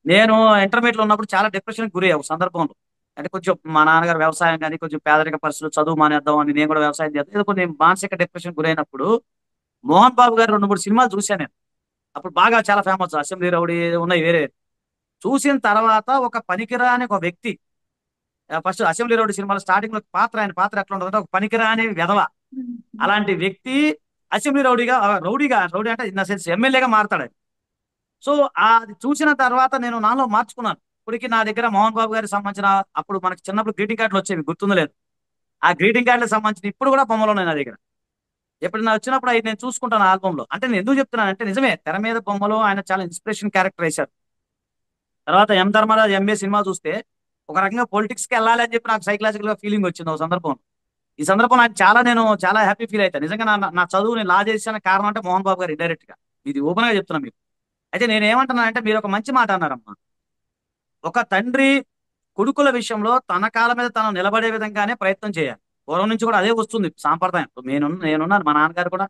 నేను ఇంటర్మీడియట్ లో ఉన్నప్పుడు చాలా డిప్రెషన్ గురయ్యా ఒక సందర్భంలో. అంటే కొంచెం మా నాన్నగారు వ్యవసాయం కానీ కొంచెం పేదరిక పరిస్థితులు, చదువు మానేద్దాం అని నేను కూడా వ్యవసాయం చేద్దాం, ఏదో కొన్ని మానసిక డిప్రెషన్ గురైనప్పుడు మోహన్ బాబు గారు 2, 3 సినిమాలు చూశాను నేను. అప్పుడు బాగా చాలా ఫేమస్, అసెంబ్లీ రౌడీ ఉన్నాయి వేరే. చూసిన తర్వాత ఒక పనికిరాని ఒక వ్యక్తి, ఫస్ట్ అసెంబ్లీ రౌడీ సినిమాలో స్టార్టింగ్ లో ఆయన పాత్ర ఎట్లా ఉంటుందంటే ఒక పనికిరాని వెధవ. అలాంటి వ్యక్తి అసెంబ్లీ రౌడీగా రౌడీ అంటే ఇన్ సెన్స్ ఎమ్మెల్యేగా మారతాడు. సో అది చూసిన తర్వాత నేను నాలో మార్చుకున్నాను. ఇప్పటికి నా దగ్గర మోహన్ బాబు గారికి సంబంధించిన, అప్పుడు మనకి చిన్నప్పుడు గ్రీటింగ్ కార్డులు వచ్చేవి, గుర్తుందో లేదు. ఆ గ్రీటింగ్ కార్డులకు సంబంధించిన ఇప్పుడు కూడా బొమ్మలు ఉన్నాయి నా దగ్గర. ఎప్పుడైనా వచ్చినప్పుడు అవి నేను చూసుకుంటాను ఆల్బమ్ లో. అంటే నేను ఎందుకు చెప్తున్నానంటే, నిజమే తెర మీద బొమ్మలో ఆయన చాలా ఇన్స్పిరేషన్ క్యారెక్టర్ వేశారు. తర్వాత ఎం ధర్మరాజు ఎంఏ సినిమా చూస్తే ఒక రకంగా పొలిటిక్స్ కి వెళ్ళాలి అని చెప్పి నాకు సైకలాజికల్ గా ఫీలింగ్ వచ్చింది ఒక సందర్భం. ఈ సందర్భంలో నేను చాలా హ్యాపీ ఫీల్ అవుతాను. నిజంగా నా చదువు నేను లా చేసిన కారణం అంటే మోహన్ బాబు గారు ఇండైరెక్ట్ గా. ఇది ఓపెన్ గా చెప్తున్నా మీకు. అయితే నేను ఏమంటున్నానంటే, మీరు ఒక మంచి మాట అన్నారమ్మా. ఒక తండ్రి కొడుకుల విషయంలో తన కాళ్ళ మీద తను నిలబడే విధంగానే ప్రయత్నం చేయాలి. పూర్వం నుంచి కూడా అదే వస్తుంది సాంప్రదాయం. ఇప్పుడు నేనున్నాను, మా నాన్నగారు కూడా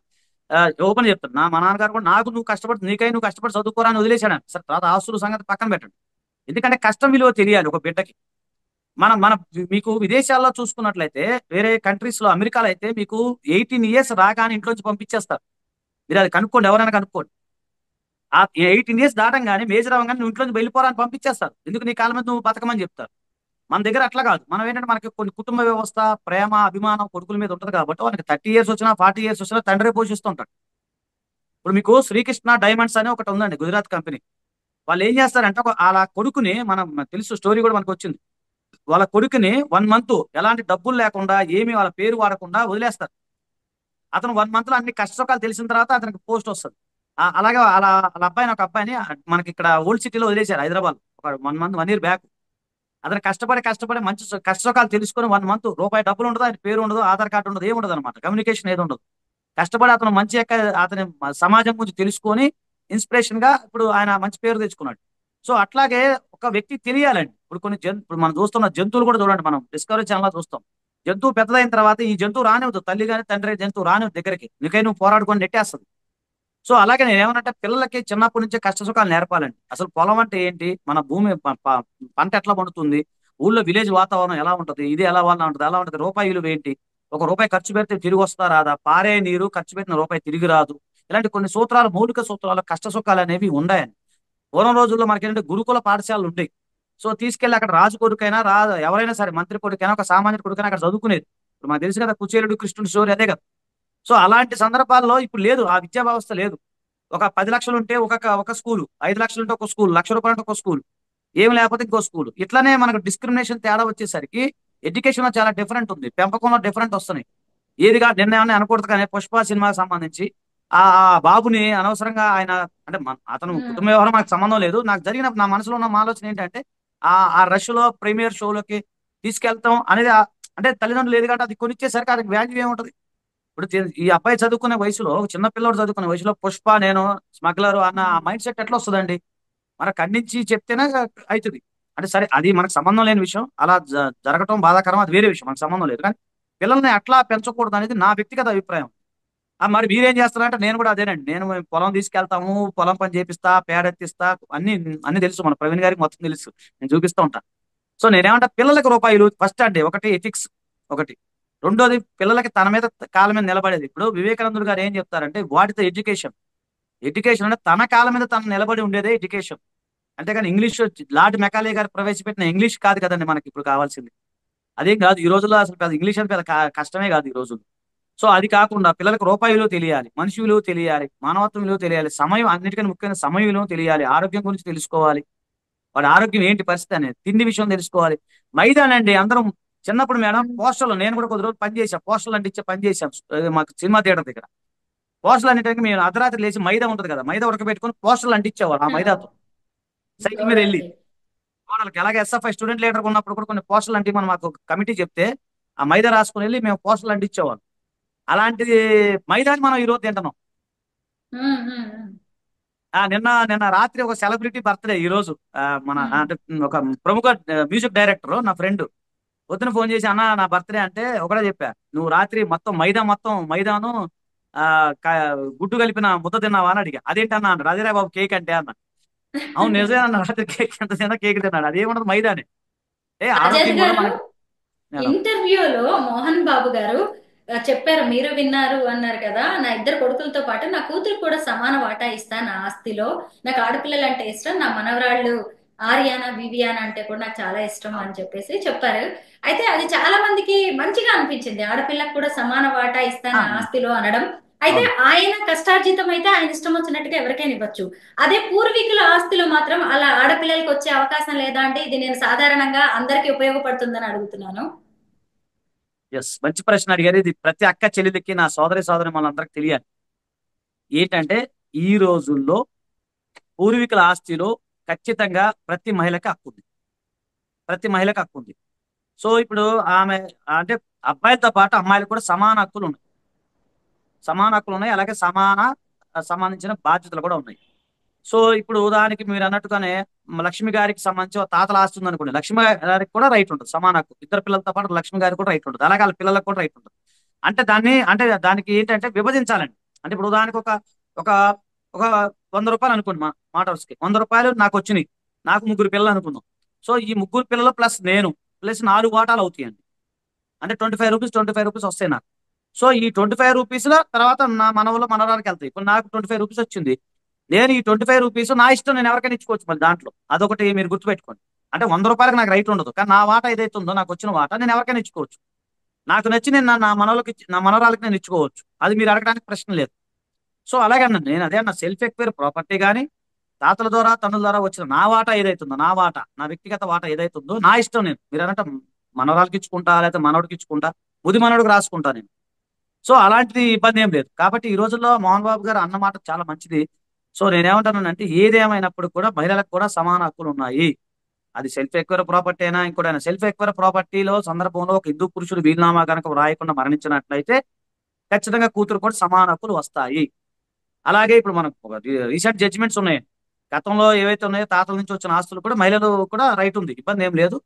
ఓపెన్ చెప్తాను. మా నాన్నగారు కూడా నాకు నువ్వు కష్టపడి చదువుకోరా అని వదిలేశాడు. సరే, తర్వాత ఆస్తుల సంగతి పక్కన పెట్టండి. ఎందుకంటే కష్టం విలువ తెలియాలి ఒక బిడ్డకి. మనం మన మీకు విదేశాల్లో చూసుకున్నట్లయితే, వేరే కంట్రీస్ లో, అమెరికాలో అయితే మీకు 18 ఇయర్స్ రాగానే ఇంట్లోంచి పంపించేస్తారు. మీరు అది కనుక్కోండి, ఎవరైనా కనుక్కోండి. ఆ 18 ఇయర్స్ దాటంగానే మేజర్ అవ్వగానే నువ్వు ఇంట్లోంచి వెళ్ళిపోరాని పంపించేస్తారు. ఎందుకు, నీ కాళ్ళ మీద నువ్వు బతకమని చెప్తారు. మన దగ్గర అట్లా కాదు. మనం ఏంటంటే మనకి కొన్ని కుటుంబ వ్యవస్థ, ప్రేమ, అభిమానం కొడుకుల మీద ఉంటుంది కాబట్టి వాళ్ళకి 30 ఇయర్స్ వచ్చినా 40 ఇయర్స్ వచ్చినా తండ్రి పోషిస్తుంటాడు. ఇప్పుడు మీకు శ్రీకృష్ణ డైమండ్స్ అనే ఒకటి ఉందండి, గుజరాత్ కంపెనీ. వాళ్ళు ఏం చేస్తారంటే వాళ్ళ కొడుకుని, మనకు తెలుసు స్టోరీ కూడా మనకు వచ్చింది. వాళ్ళ కొడుకుని 1 మంత్ ఎలాంటి డబ్బులు లేకుండా, ఏమి వాళ్ళ పేరు వాడకుండా వదిలేస్తారు. అతను 1 మంత్ లో అన్ని కష్టసుఖాలు తెలిసిన తర్వాత అతనికి పోస్ట్ వస్తుంది. అలాగే వాళ్ళ అబ్బాయిని, ఒక అబ్బాయిని మనకి ఇక్కడ ఓల్డ్ సిటీలో వదిలేశారు, హైదరాబాద్. ఒక 1 ఇయర్ బ్యాక్. అతను కష్టపడి మంచి కష్టసుఖాలు తెలుసుకొని 1 మంత్ రూపాయి డబ్బులు ఉండదు, ఆయన పేరు ఉండదు, ఆధార్ కార్డు ఉండదు, ఏమి ఉండదు అనమాట, కమ్యూనికేషన్ ఏది ఉండదు. కష్టపడి అతను మంచి అతని సమాజం గురించి తెలుసుకొని ఇన్స్పిరేషన్ గా ఇప్పుడు ఆయన మంచి పేరు తెచ్చుకున్నాడు. సో అట్లాగే ఒక వ్యక్తి తెలియాలండి. ఇప్పుడు మనం చూస్తున్న జంతువులు కూడా చూడండి, మనం డిస్కవరీ ఛానల్ చూస్తాం. జంతువు పెద్దదైన తర్వాత ఈ జంతువు రానివ్వదు, తల్లి కానీ తండ్రి జంతువు రానివ్వదు దగ్గరికి, నీకై నువ్వు పోరాడుకొని నెట్టేస్తుంది. సో అలాగే నేను ఏమనంటే, పిల్లలకి చిన్నప్పటి నుంచే కష్ట సుఖాలు నేర్పాలండి. అసలు పొలం అంటే ఏంటి, మన భూమి పంట ఎట్లా పండుతుంది, ఊళ్ళో విలేజ్ వాతావరణం ఎలా ఉంటది, ఇది ఎలా ఉంటుంది, అలా ఉంటది, రూపాయి విలువ ఏంటి, ఒక రూపాయి ఖర్చు పెడితే తిరిగి వస్తా రాదా, పారే నీరు ఖర్చు పెట్టిన రూపాయి తిరిగి రాదు, ఇలాంటి కొన్ని సూత్రాలు, మౌలిక సూత్రాలు, కష్ట సుఖాలు అనేవి ఉన్నాయని. పూర్వం రోజుల్లో మనకేంటంటే గురుకుల పాఠశాలలు ఉంటాయి. సో తీసుకెళ్లి అక్కడ రాజు కొడుకైనా ఎవరైనా సరే, మంత్రి కొడుకైనా ఒక సామాన్య కొడుకైనా అక్కడ చదువుకునేది. ఇప్పుడు మనకు తెలుసు కదా, కుచేలుడు కృష్ణుడు స్టోరీ అదే కదా. సో అలాంటి సందర్భాల్లో ఇప్పుడు లేదు, ఆ విద్యా వ్యవస్థ లేదు. ఒక 10 లక్షలు ఉంటే ఒక స్కూల్, 5 లక్షలు ఉంటే ఒక స్కూల్, ₹1,00,000 ఉంటే ఒక స్కూల్, ఏం లేకపోతే ఇంకో స్కూల్. ఇట్లానే మనకు డిస్క్రిమినేషన్ తేడా వచ్చేసరికి ఎడ్యుకేషన్ లో చాలా డిఫరెంట్ ఉంది, పెంపకంలో డిఫరెంట్ వస్తున్నాయి. ఏదిగా నిర్ణయాన్ని అనకూడదు. కానీ పుష్ప సినిమాకి సంబంధించి ఆ బాబుని అనవసరంగా ఆయన, అంటే అతను కుటుంబ వ్యవహారం మనకు సంబంధం లేదు. నాకు జరిగిన నా మనసులో ఉన్న ఆలోచన ఏంటంటే, ఆ రష్ లో ప్రీమియర్ షోలోకి తీసుకెళ్తాం అనేది అంటే తల్లిదండ్రులు ఏది కాబట్టి అది కొనిచ్చేసరికి అది వాల్యూ ఏముంటది. ఇప్పుడు ఈ అబ్బాయి చదువుకునే వయసులో, ఒక చిన్న పిల్లోడు చదువుకునే వయసులో పుష్ప నేను స్మగ్లర్ అన్న ఆ మైండ్ సెట్ ఎట్లా వస్తుందండి? మనకు ఖండించి చెప్తేనే అవుతుంది. అంటే సరే, అది మనకు సంబంధం లేని విషయం. అలా జరగటం బాధాకరం, అది వేరే విషయం, మనకు సంబంధం లేదు. కానీ పిల్లల్ని అట్లా పెంచకూడదు అనేది నా వ్యక్తిగత అభిప్రాయం. మరి మీరేం చేస్తారంటే నేను కూడా అదేనండి. నేను పొలం తీసుకెళ్తాము, పొలం పని చేపిస్తా, పేడెత్తిస్తా, అన్ని అన్ని తెలుసు. మన ప్రవీణ్ గారికి మొత్తం తెలుసు, నేను చూపిస్తూ ఉంటాను. సో నేనేమంటా, పిల్లలకి రూపాయలు ఫస్ట్ అండి. ఒకటి ఎథిక్స్, ఒకటి. రెండోది పిల్లలకి తన మీద కాళ్ళ మీద నిలబడేది. ఇప్పుడు వివేకానందుడు గారు ఏం చెప్తారంటే, వాటితో ఎడ్యుకేషన్. ఎడ్యుకేషన్ అంటే తన కాళ్ళ మీద తను నిలబడి ఉండేదే ఎడ్యుకేషన్. అంతేగాని ఇంగ్లీష్, లార్డ్ మెకాలే గారు ప్రవేశపెట్టిన ఇంగ్లీష్ కాదు కదండి మనకి ఇప్పుడు కావాల్సింది. అదేం కాదు ఈ రోజుల్లో, అసలు పెద్ద ఇంగ్లీష్ అని పెద్ద కష్టమే కాదు ఈ రోజుల్లో. సో అది కాకుండా పిల్లలకు రూపాయి విలువ తెలియాలి, మనిషి విలువ తెలియాలి, మానవత్వం విలువ తెలియాలి, సమయం, అన్నిటికన్నా ముఖ్యమైన సమయం విలువ తెలియాలి, ఆరోగ్యం గురించి తెలుసుకోవాలి, వాడి ఆరోగ్యం ఏంటి పరిస్థితి అనేది, తిండి విషయం తెలుసుకోవాలి. మైదానండి అందరం చిన్నప్పుడు మేడం పోస్టర్లు, నేను కూడా కొద్ది రోజులు పని చేశాను, పోస్టర్లు అంటించే పని చేశాను. మాకు సినిమా థియేటర్ దగ్గర పోస్టర్లు అన్నిటికీ మేము అర్ధరాత్రి లేచి మైదా ఉంటుంది కదా, మైదా ఉడకబెట్టుకుని పోస్టర్లు అంటించేవారు. ఆ మైదాతో సైకిల్ మీద వెళ్ళి గోడలకి. వాళ్ళకి, అలాగే ఎస్ఎఫ్ఐ స్టూడెంట్ లీడర్ ఉన్నప్పుడు కూడా కొన్ని పోస్టర్లు అంటే మనం మాకు కమిటీ చెప్తే ఆ మైదా రాసుకుని వెళ్ళి మేము పోస్టర్లు అంటించేవాళ్ళం. అలాంటిది మైదాని మనం ఈ రోజు తింటున్నాం. ఉమ్, ఉమ్, ఉమ్, నిన్న నిన్న రాత్రి ఒక సెలబ్రిటీ బర్త్డే ఈ రోజు. మన ఉమ్. అంటే ఒక ప్రముఖ మ్యూజిక్ డైరెక్టర్ నా ఫ్రెండ్ పొద్దున ఫోన్ చేసి, అన్న నా బర్త్డే అంటే ఒకటే చెప్పా, నువ్వు రాత్రి మొత్తం మైదాను ఆ క- గుడ్డు కలిపిన ముద్ద తిన్నావా అని అడిగా. అదేంటన్నా అన్నాడు. అదేరా బాబు కేక్ అంటే అన్న. అవును నిజమే అన్న, రాత్రి కేక్ ఎంత తిన్నా కేక్ తిన్నాడు. అదేమున్నది మైదానే. అజయ్ ఆరోగ్యం కూడా గారు మనకి మేడం. ఇంటర్వ్యూలో మోహన్ బాబు గారు చెప్పారు, మీరు విన్నారు అన్నారు కదా, నా ఇద్దరు కొడుకులతో పాటు నా కూతురు కూడా సమాన వాటా ఇస్తా నా ఆస్తిలో, నాకు ఆడపిల్లలు అంటే ఇష్టం, నా మనవరాళ్ళు ఆర్యానా వివియానా అంటే కూడా నాకు చాలా ఇష్టం అని చెప్పేసి చెప్పారు. అయితే అది చాలా మందికి మంచిగా అనిపించింది, ఆడపిల్లకు కూడా సమాన వాటా ఇస్తా ఆ, నా ఆస్తిలో అనడం. అయితే అవును. ఆయన కష్టార్జితం అయితే ఆయన ఇష్టం వచ్చినట్టుగా ఎవరికైనా ఇవ్వచ్చు. అదే పూర్వీకుల ఆస్తిలో మాత్రం అలా ఆడపిల్లలకి వచ్చే అవకాశం లేదా అంటే, ఇది నేను సాధారణంగా అందరికీ ఉపయోగపడుతుందని అడుగుతున్నాను. ఎస్, మంచి ప్రశ్న అడిగారు. ఇది ప్రతి అక్క చెల్లెలకి, నా సోదరి మనందరికి తెలియాలి. ఏంటంటే ఈ రోజుల్లో పూర్వీకుల ఆస్తిలో ఖచ్చితంగా ప్రతి మహిళకి హక్కు ఉంది. ప్రతి మహిళకి హక్కు ఉంది. సో ఇప్పుడు ఆమె, అంటే అబ్బాయిలతో పాటు అమ్మాయిలకు కూడా సమాన హక్కులు ఉన్నాయి. సమాన హక్కులు ఉన్నాయి, అలాగే సంబంధించిన బాధ్యతలు కూడా ఉన్నాయి. సో ఇప్పుడు ఉదాహరణకి మీరు అన్నట్టుగానే లక్ష్మి గారికి సంబంధించి ఒక తాతల ఆస్తి ఉంది అనుకోండి, లక్ష్మి గారికి కూడా రైట్ ఉంటుంది, సమాన హక్కు. ఇద్దరు పిల్లలతో పాటు లక్ష్మి గారికి కూడా రైట్ ఉంటుంది, అలాగే వాళ్ళ పిల్లలకు కూడా రైట్ ఉంటుంది. అంటే దానికి ఏంటంటే విభజించాలండి. అంటే ఇప్పుడు ఉదాహరణకి ఒక ఒక ఒక 100 రూపాయలు అనుకోండి, మోటార్స్కి 100 రూపాయలు నాకు వచ్చినాయి, నాకు ముగ్గురు పిల్లలు అనుకుందాం. సో ఈ ముగ్గురు పిల్లలు ప్లస్ నేను ప్లస్ 4 వాటాలు అవుతాయండి. అంటే 25 రూపీస్ వస్తాయి నాకు. సో ఈ 25 రూపీస్లో తర్వాత నా మనవలో మనవరాలకి వెళ్తాయి. ఇప్పుడు నాకు 25 రూపీస్ వచ్చింది, నేను ఈ 25 రూపీస్ నా ఇష్టం, నేను ఎవరికైనా ఇచ్చుకోవచ్చు. మళ్ళీ దాంట్లో అదొకటి మీరు గుర్తుపెట్టుకోండి. అంటే 100 రూపాయలకు నాకు రైట్ ఉండదు, కానీ నా వాటా ఏదైతే ఉందో, నాకు వచ్చిన వాటా నేను ఎవరికైనా ఇచ్చుకోవచ్చు. నాకు నచ్చి నేను నా మనవరాలకి నేను ఇచ్చుకోవచ్చు. అది మీరు అడగడానికి ప్రశ్న లేదు. సో అలాగే అన్నాను నేను, అదే అన్న, సెల్ఫ్ ఎక్వైర్ ప్రాపర్టీ కానీ తాతల ద్వారా తనుల ద్వారా వచ్చిన నా వాటా ఏదైతుందో, నా వాటా, నా వ్యక్తిగత వాటా ఏదైతుందో నా ఇష్టం. నేను మీరు అన్నట్టు మనవరాలకి ఇచ్చుకుంటా, లేకపోతే మనవడికి ఇచ్చుకుంటా, ముది మనవడికి రాసుకుంటా నేను. సో అలాంటిది ఇబ్బంది ఏం లేదు. కాబట్టి ఈ రోజుల్లో మోహన్ బాబు గారు అన్న మాట చాలా మంచిది. సో నేనేమంటానంటే, ఏదేమైనప్పుడు కూడా మహిళలకు కూడా సమాన హక్కులు ఉన్నాయి. అది సెల్ఫ్ ఎక్వైర్ ప్రాపర్టీ అయినా ఇంకోటైనా. సెల్ఫ్ ఎక్వైర్ ప్రాపర్టీలో సందర్భంలో ఒక హిందూ పురుషుడు వీలునామా కనుక వ్రాయకుండా మరణించినట్లయితే ఖచ్చితంగా కూతురు కూడా సమాన హక్కులు వస్తాయి. అలాగే ఇప్పుడు మనకు రీసెంట్ జడ్జిమెంట్స్ ఉన్నాయి. గతంలో ఏవైతే ఉన్నాయో తాతల నుంచి వచ్చిన ఆస్తులు కూడా మహిళలు కూడా రైట్ ఉంది, ఇబ్బంది ఏం లేదు.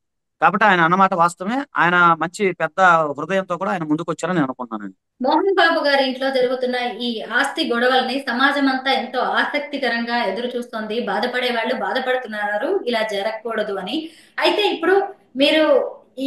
కాబట్టి ఆయన అన్నమాట వాస్తవమే. ఆయన మంచి పెద్ద హృదయంతో కూడా ఆయన ముందుకు వచ్చారని నేను అనుకుంటున్నానండి. మోహన్ బాబు గారి ఇంట్లో జరుగుతున్న ఈ ఆస్తి గొడవల్ని సమాజం అంతా ఎంతో ఆసక్తికరంగా ఎదురు చూస్తోంది, బాధపడే వాళ్ళు బాధపడుతున్నారు ఇలా జరగకూడదు అని. అయితే ఇప్పుడు మీరు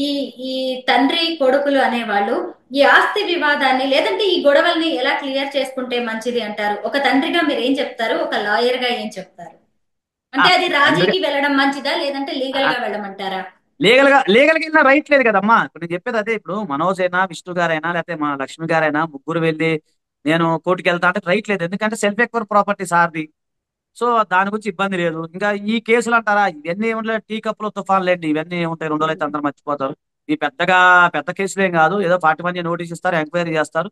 ఈ ఈ తండ్రి కొడుకులు అనేవాళ్ళు ఈ ఆస్తి వివాదాన్ని లేదంటే ఈ గొడవల్ని ఎలా క్లియర్ చేసుకుంటే మంచిది అంటారు? ఒక తండ్రిగా మీరు ఏం చెప్తారు, ఒక లాయర్ గా ఏం చెప్తారు? ఆ, అంటే అది తండ్రి రాజీకి వెళ్ళడం మంచిదా లేదంటే లీగల్ గా వెళ్ళమంటారా? లీగల్గా వెళ్ళినా రైట్ లేదు కదమ్మా. ఇప్పుడు నేను చెప్పేది అదే. ఇప్పుడు మనోజ్ అయినా, విష్ణు గారైనా, లేకపోతే మా లక్ష్మి గారైనా ముగ్గురు వెళ్ళి నేను కోర్టుకి వెళ్తా అంటే రైట్ లేదు, ఎందుకంటే సెల్ఫ్ ఎక్వైర్ ప్రాపర్టీ సార్ది. సో దాని గురించి ఇబ్బంది లేదు. ఇంకా ఈ కేసులు అంటారా, ఇవన్నీ ఏముంటాయి, టీ కప్పులో తుఫాన్ లేండి, ఇవన్నీ ఏముంటాయి, 2 రోజులు అయితే అందరూ మర్చిపోతారు. ఈ పెద్ద కేసులు ఏం కాదు, ఏదో 40 మంది నోటీస్ ఇస్తారు, ఎంక్వైరీ చేస్తారు.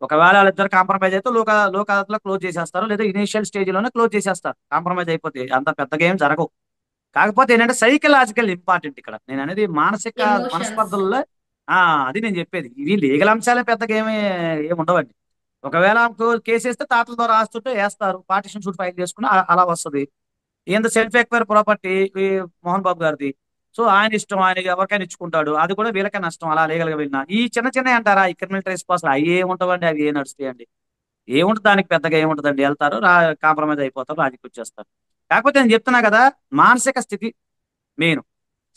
ఒకవేళ వాళ్ళిద్దరు కాంప్రమైజ్ అయితే లోక్ అదాలత్లో క్లోజ్ చేసేస్తారు, లేదా ఇనిషియల్ స్టేజ్ లోనే క్లోజ్ చేసేస్తారు. కాంప్రమైజ్ అయిపోతే అంత పెద్దగా ఏం జరగవు. కాకపోతే ఏంటంటే సైకలాజికల్ ఇంపార్టెంట్ ఇక్కడ. నేను అనేది మానసిక ఎమోషన్స్. మనస్పర్ధల్లో ఆ అది నేను చెప్పేది. ఇవి లీగల్ అంశాలే పెద్దగా ఏమి ఉండవండి. ఒకవేళ కేసు వేస్తే తాతల ద్వారా ఆస్తుంటే వేస్తారు, పార్టీషన్ సూట్ ఫైల్ చేసుకుని అలా వస్తుంది. ఈయన సెల్ఫ్ ఎక్వైర్ ప్రాపర్టీ ఈ మోహన్ బాబు గారిది. సో ఆయన ఇష్టం, ఆయన ఎవరికైనా ఇచ్చుకుంటాడు, అది కూడా వీళ్ళకే నష్టం అలా లీగల్ గా వెళ్ళినా. ఈ చిన్న చిన్న అంటారా ఈ క్రిమినల్ ట్రెస్పాస్ అవి ఏముంటావండి, అవి నడుస్తాయండి. ఏముంటుంది దానికి పెద్దగా ఏముంటుందండి, వెళ్తారు కాంప్రమైజ్ అయిపోతారు, రాజీకి వచ్చేస్తారు. కాకపోతే నేను చెప్తున్నా కదా, మానసిక స్థితి మెయిన్,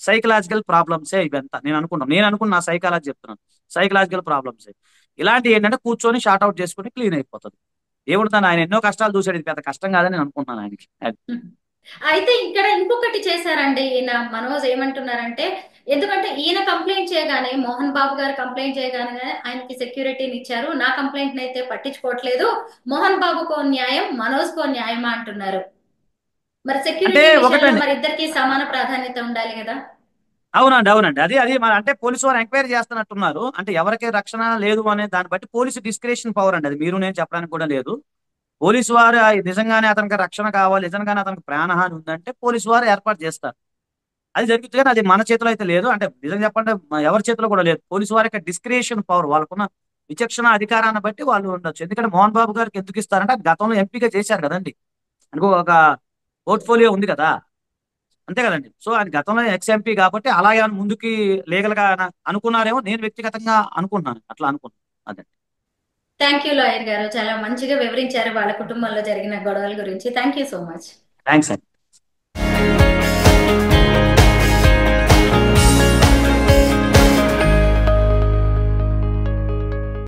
సైకలాజికల్ ప్రాబ్లమ్సే ఇవంతా. నేను అనుకున్న నా సైకాలజీ చెప్తున్నాను, సైకలాజికల్ ప్రాబ్లమ్సే. ఇలాంటివి ఏంటంటే కూర్చొని షార్ట్ అవుట్ చేసుకుని క్లీన్ అయిపోతుంది. ఏముంటుంది, ఆయన ఎన్నో కష్టాలు చూసాడు, ఇది పెద్ద కష్టం కాదని నేను అనుకుంటున్నాను ఆయనకి అది. అయితే ఇక్కడ ఇంకొకటి చేశారండి ఈయన మనోజ్ ఏమంటున్నారంటే, ఎందుకంటే ఈయన కంప్లైంట్ చేయగానే, మోహన్ బాబు గారు కంప్లైంట్ చేయగానే ఆయనకి సెక్యూరిటీని ఇచ్చారు, నా కంప్లైంట్ అయితే పట్టించుకోవట్లేదు, మోహన్ బాబుకో న్యాయం మనోజ్ కో న్యాయమా అంటున్నారు. మరి అంటే సెక్యూరిటీ విషయంలో ఒకటండి, మరి ఇద్దరికి సమాన ప్రాధాన్యత ఉండాలి కదా. అవునండి. అది అది మన అంటే పోలీసు వారు ఎంక్వైరీ చేస్తున్నట్టున్నారు. అంటే ఎవరికి రక్షణ లేదు అనే దాన్ని బట్టి పోలీసు డిస్క్రిషన్ పవర్ అండి అది, మీరు నేను చెప్పడానికి కూడా లేదు. పోలీసు వారు నిజంగానే అతనికి రక్షణ కావాలి, నిజంగానే అతనికి ప్రాణహాని ఉందంటే పోలీసు వారు ఏర్పాటు చేస్తారు. అది జరుగుతుంది కానీ అది మన చేతిలో అయితే లేదు. అంటే నిజంగా చెప్పంటే ఎవరి చేతిలో కూడా లేదు. పోలీసు వారి యొక్క డిస్క్రిషన్ పవర్, వాళ్ళకున్న విచక్షణ అధికారాన్ని బట్టి వాళ్ళు ఉండొచ్చు. ఎందుకంటే మోహన్ బాబు గారికి ఎందుకు ఇస్తారంటే గతంలో ఎంపీగా చేశారు కదండి, అనుకో ఒక పోర్ట్ఫోలియో ఉంది కదా, అంతే కదండి. సో ఆయన గతంలో ఎక్స్ ఎంపీ కాబట్టి అలాగే ఆయన ముందుకి లీగల్ గా అనుకున్నారేమో, నేను వ్యక్తిగతంగా అనుకుంటున్నాను, అట్లా అనుకుంటున్నాను. అదే. థ్యాంక్ యూ లాయర్ గారు, చాలా మంచిగా వివరించారు వాళ్ళ కుటుంబంలో జరిగిన గొడవల గురించి. Thank you so much. Thanks అండి.